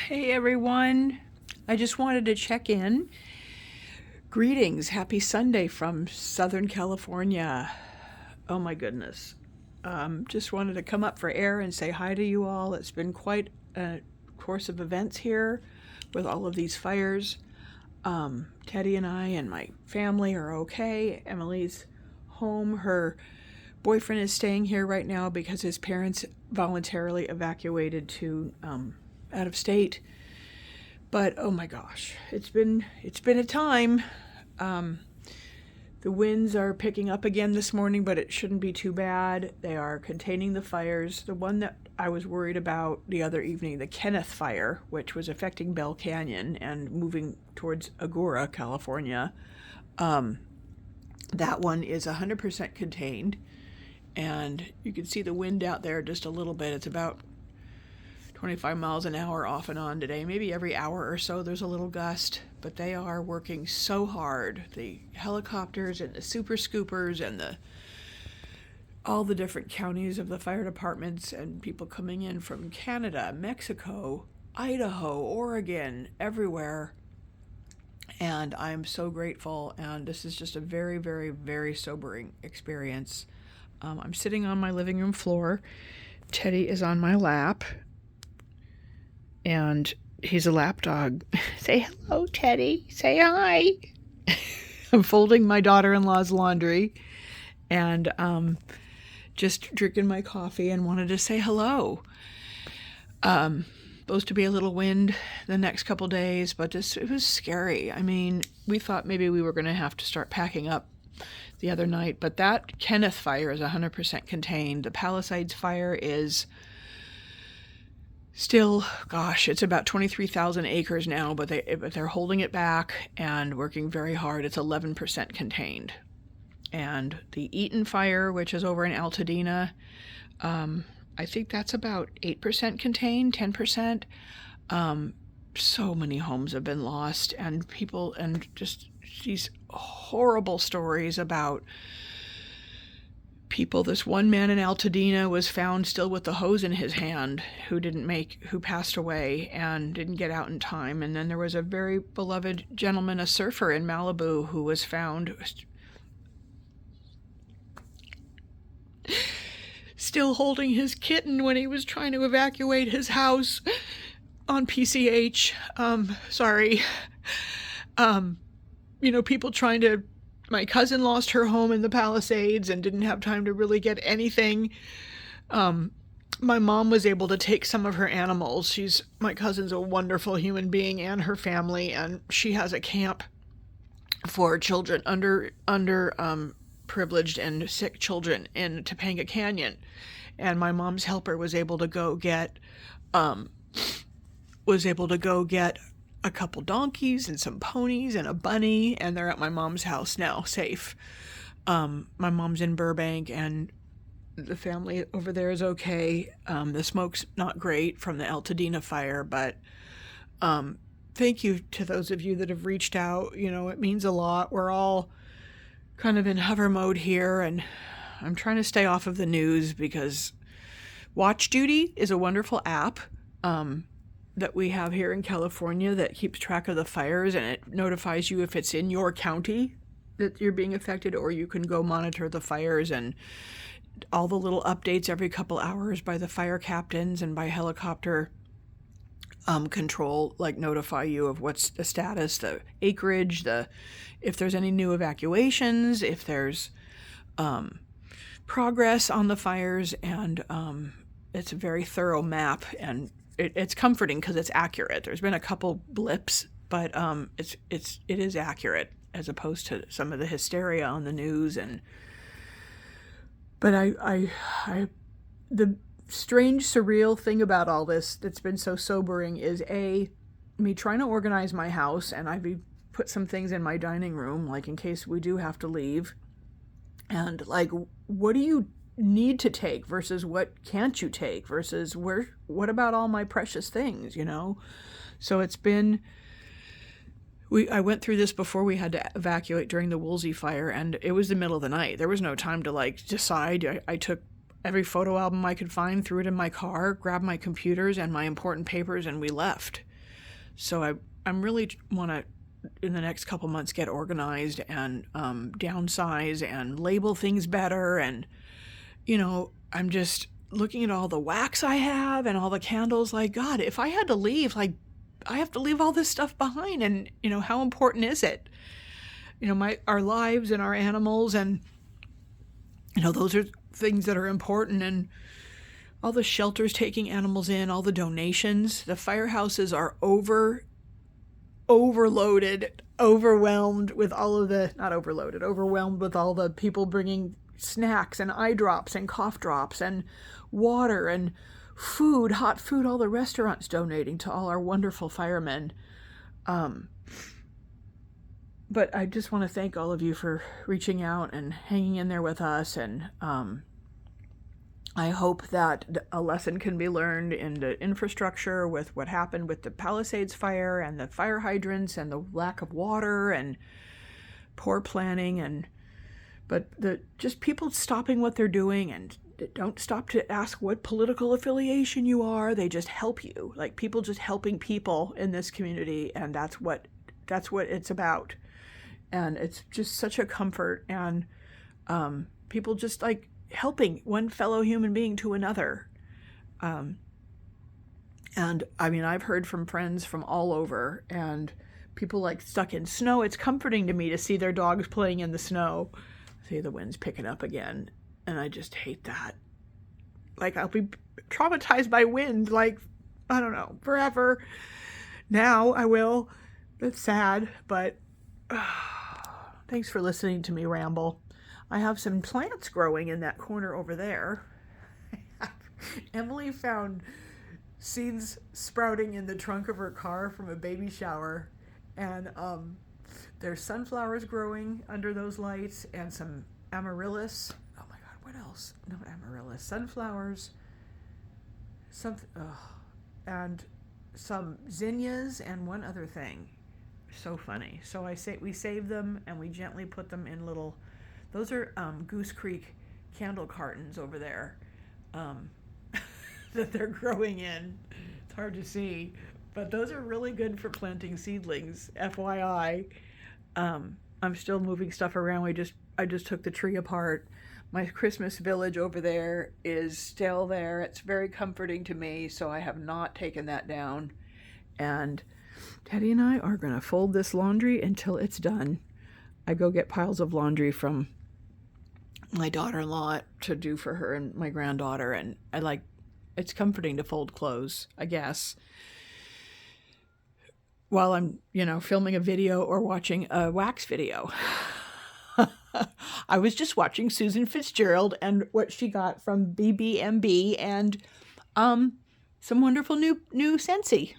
Hey everyone, I just wanted to check in. Greetings, happy Sunday from Southern California. Oh my goodness. Just wanted to come up for air and say hi to you all. It's been quite a course of events here with all of these fires. Teddy and I and my family are okay. Emily's home. Her boyfriend is staying here right now because his parents voluntarily evacuated to out of state. But oh my gosh, it's been a time. The winds are picking up again this morning, but it shouldn't be too bad. They are containing the fires. The one that I was worried about the other evening, the Kenneth fire, which was affecting Bell Canyon and moving towards Agoura, California. That one is 100% contained, and you can see the wind out there just a little bit. It's about 25 miles an hour off and on today. Maybe every hour or so there's a little gust, but they are working so hard. The helicopters and the super scoopers and all the different counties of the fire departments and people coming in from Canada, Mexico, Idaho, Oregon, everywhere. And I'm so grateful, and this is just a very, very, very sobering experience. I'm sitting on my living room floor. Teddy is on my lap, and he's a lap dog. Say hello, Teddy. Say hi. I'm folding my daughter-in-law's laundry and just drinking my coffee and wanted to say hello. Supposed to be a little wind the next couple days, but it was scary. I mean, we thought maybe we were going to have to start packing up the other night, but that Kenneth fire is 100% contained. The Palisades fire is still, gosh, it's about 23,000 acres now, but they're holding it back and working very hard. It's 11% contained. And the Eaton fire, which is over in Altadena, I think that's about 8% contained, 10%. So many homes have been lost, and people, and just these horrible stories about people. This one man in Altadena was found still with the hose in his hand who passed away and didn't get out in time. And then there was a very beloved gentleman, a surfer in Malibu, who was found still holding his kitten when he was trying to evacuate his house on PCH. Sorry. People trying to... My cousin lost her home in the Palisades and didn't have time to really get anything. My mom was able to take some of her animals. My cousin's a wonderful human being, and her family, and she has a camp for children under privileged and sick children in Topanga Canyon. And my mom's helper was able to go get a couple donkeys and some ponies and a bunny, and they're at my mom's house now, safe. My mom's in Burbank, and the family over there is okay. The smoke's not great from the Altadena fire, but thank you to those of you that have reached out. It means a lot. We're all kind of in hover mode here, and I'm trying to stay off of the news because Watch Duty is a wonderful app that we have here in California that keeps track of the fires, and it notifies you if it's in your county that you're being affected, or you can go monitor the fires and all the little updates every couple hours by the fire captains and by helicopter control, like notify you of what's the status, the acreage, if there's any new evacuations, if there's progress on the fires, and it's a very thorough map, and it's comforting because it's accurate. There's been a couple blips, but it is accurate as opposed to some of the hysteria on the news. But the strange, surreal thing about all this that's been so sobering is me trying to organize my house, and I've put some things in my dining room, like in case we do have to leave. And like, what do you need to take versus what can't you take versus what about all my precious things, So it's been... I went through this before we had to evacuate during the Woolsey fire, and it was the middle of the night. There was no time to decide. I took every photo album I could find, threw it in my car, grabbed my computers and my important papers, and we left. So I'm really want to, in the next couple months, get organized and downsize and label things better. And, I'm just looking at all the wax I have and all the candles. Like, God, if I had to leave, like, I have to leave all this stuff behind. And, how important is it? Our lives and our animals, and, those are things that are important. And all the shelters taking animals in, all the donations, the firehouses are overloaded, overwhelmed with all of the, not overloaded, overwhelmed with all the people bringing snacks and eye drops and cough drops and water and food, hot food, all the restaurants donating to all our wonderful firemen. But I just want to thank all of you for reaching out and hanging in there with us. And I hope that a lesson can be learned in the infrastructure with what happened with the Palisades fire and the fire hydrants and the lack of water and poor planning, but just people stopping what they're doing and don't stop to ask what political affiliation you are. They just help you, like people just helping people in this community, and that's what it's about. And it's just such a comfort, and people just like helping one fellow human being to another. And I mean, I've heard from friends from all over, and people like stuck in snow. It's comforting to me to see their dogs playing in the snow. See, the wind's picking up again, and I just hate that. Like, I'll be traumatized by wind, like, I don't know, forever. Now I will. It's sad, but thanks for listening to me ramble. I have some plants growing in that corner over there. Emily found seeds sprouting in the trunk of her car from a baby shower, and there's sunflowers growing under those lights, and some amaryllis. Oh my God, what else? No, amaryllis, sunflowers, and some zinnias, and one other thing. So funny. So we save them, and we gently put them in little. Those are Goose Creek candle cartons over there that they're growing in. It's hard to see, but those are really good for planting seedlings, FYI. I'm still moving stuff around. I just took the tree apart. My Christmas village over there is still there. It's very comforting to me, so I have not taken that down. And Teddy and I are going to fold this laundry until it's done. I go get piles of laundry from my daughter-in-law to do for her and my granddaughter, and it's comforting to fold clothes, I guess, while I'm, filming a video or watching a wax video. I was just watching Susan Fitzgerald and what she got from BBMB and some wonderful new Scentsy.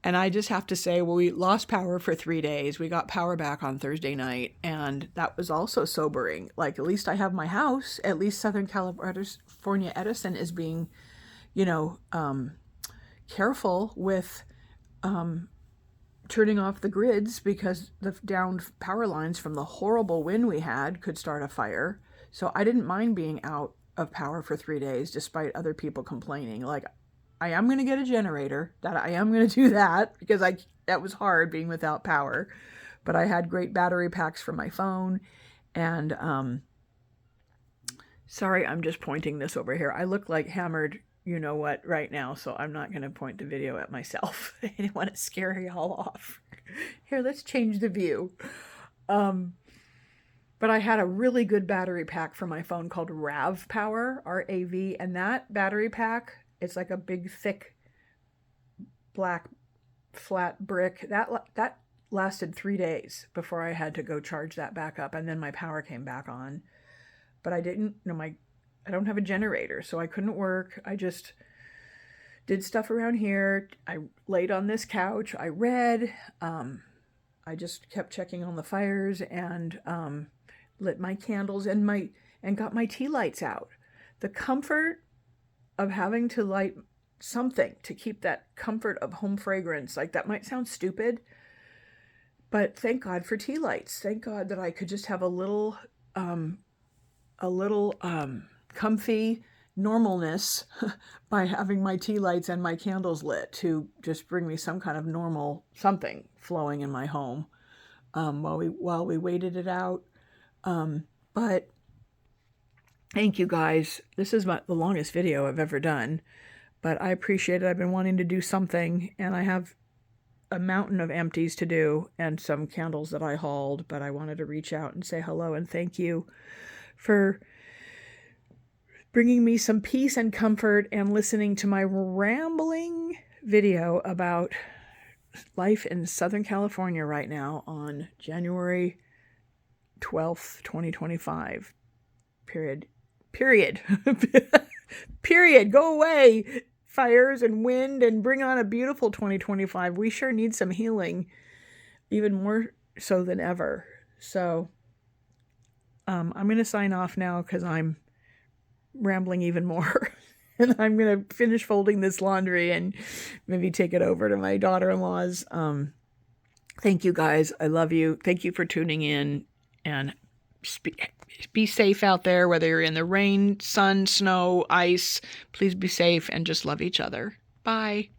And I just have to say, well, we lost power for 3 days. We got power back on Thursday night, and that was also sobering. Like, at least I have my house. At least Southern California Edison is being, careful with turning off the grids, because the downed power lines from the horrible wind we had could start a fire. So I didn't mind being out of power for 3 days, despite other people complaining. Like, I am going to get a generator. That I am going to do that, because that was hard being without power. But I had great battery packs for my phone. And sorry, I'm just pointing this over here. I look like hammered, what, right now, so I'm not going to point the video at myself. I didn't want to scare y'all off. Here, let's change the view. But I had a really good battery pack for my phone called RAV Power, R-A-V, and that battery pack, it's like a big, thick, black, flat brick. That lasted 3 days before I had to go charge that back up, and then my power came back on. But I didn't, I don't have a generator, so I couldn't work. I just did stuff around here. I laid on this couch. I read. I just kept checking on the fires and lit my candles and got my tea lights out. The comfort of having to light something to keep that comfort of home fragrance, like, that might sound stupid, but thank God for tea lights. Thank God that I could just have a little comfy, normalness by having my tea lights and my candles lit to just bring me some kind of normal something flowing in my home while we waited it out. But thank you guys. This is the longest video I've ever done, but I appreciate it. I've been wanting to do something, and I have a mountain of empties to do and some candles that I hauled, but I wanted to reach out and say hello and thank you for bringing me some peace and comfort and listening to my rambling video about life in Southern California right now on January 12th, 2025. Period. Period. Go away, fires and wind, and bring on a beautiful 2025. We sure need some healing, even more so than ever. So I'm going to sign off now because I'm rambling even more. And I'm going to finish folding this laundry and maybe take it over to my daughter-in-law's. Thank you guys. I love you. Thank you for tuning in, and be safe out there, whether you're in the rain, sun, snow, ice. Please be safe and just love each other. Bye.